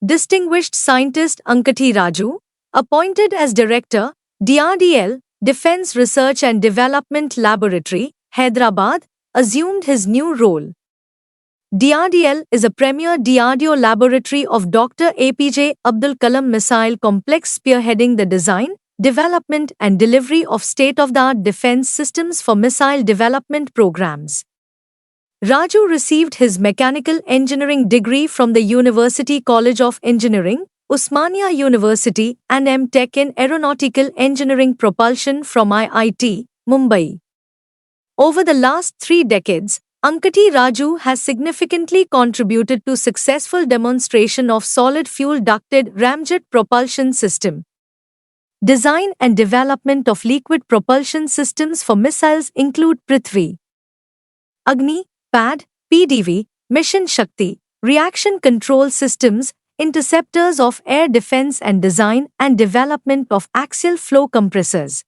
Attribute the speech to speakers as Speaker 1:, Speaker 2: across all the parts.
Speaker 1: Distinguished Scientist Ankati Raju, appointed as Director, DRDL, Defense Research and Development Laboratory, Hyderabad, assumed his new role. DRDL is a premier DRDO laboratory of Dr. APJ Abdul Kalam Missile Complex spearheading the design, development and delivery of state-of-the-art defense systems for missile development programs. Raju received his mechanical engineering degree from the University College of Engineering, Osmania University and M.Tech in Aeronautical Engineering Propulsion from IIT, Mumbai. Over the last 3 decades, Ankati Raju has significantly contributed to successful demonstration of solid fuel ducted ramjet propulsion system. Design and development of liquid propulsion systems for missiles include Prithvi, Agni, PAD, PDV, Mission Shakti, reaction control systems, interceptors of air defense and design and development of axial flow compressors.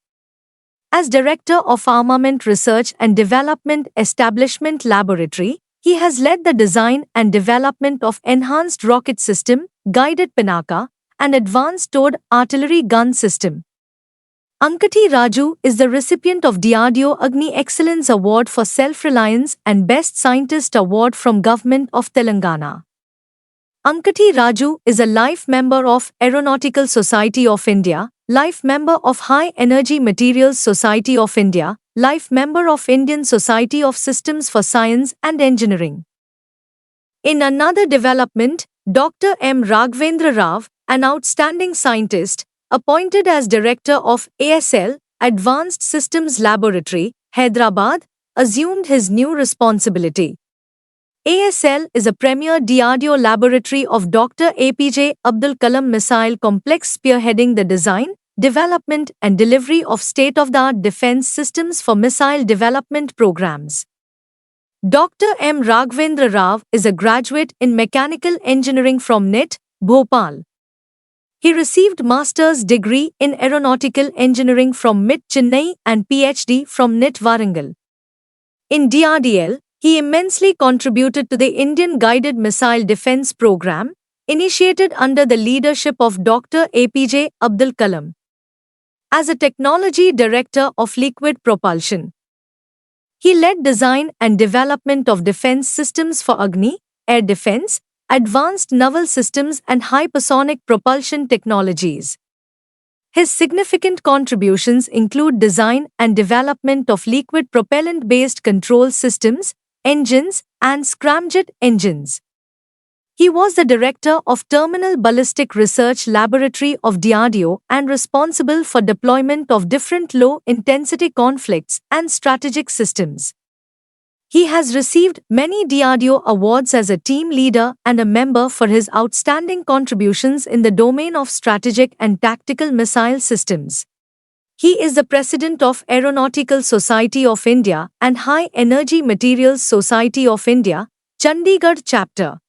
Speaker 1: As Director of Armament Research and Development Establishment Laboratory, he has led the design and development of Enhanced Rocket System, Guided Pinaka, and Advanced Towed Artillery Gun System. Ankati Raju is the recipient of DRDO Agni Excellence Award for Self-Reliance and Best Scientist Award from Government of Telangana. Ankati Raju is a life member of Aeronautical Society of India, life member of High Energy Materials Society of India, life member of Indian Society of Systems for Science and Engineering. In another development, Dr. M. Raghavendra Rao, an outstanding scientist, appointed as Director of ASL, Advanced Systems Laboratory, Hyderabad, assumed his new responsibility. ASL is a premier DRDO laboratory of Dr. APJ Abdul Kalam Missile Complex spearheading the design, development and delivery of state-of-the-art defense systems for missile development programs. Dr. M. Raghavendra Rao is a graduate in Mechanical Engineering from NIT, Bhopal. He received master's degree in Aeronautical Engineering from MIT Chennai and PhD from NIT Warangal. In DRDL, he immensely contributed to the Indian Guided Missile Defense Program, initiated under the leadership of Dr. APJ Abdul Kalam. As a Technology Director of Liquid Propulsion, he led design and development of defense systems for Agni, air defense, advanced naval systems and hypersonic propulsion technologies. His significant contributions include design and development of liquid propellant-based control systems, engines, and scramjet engines. He was the Director of Terminal Ballistic Research Laboratory of DRDO and responsible for deployment of different low-intensity conflicts and strategic systems. He has received many DRDO awards as a team leader and a member for his outstanding contributions in the domain of strategic and tactical missile systems. He is the President of Aeronautical Society of India and High Energy Materials Society of India, Chandigarh Chapter.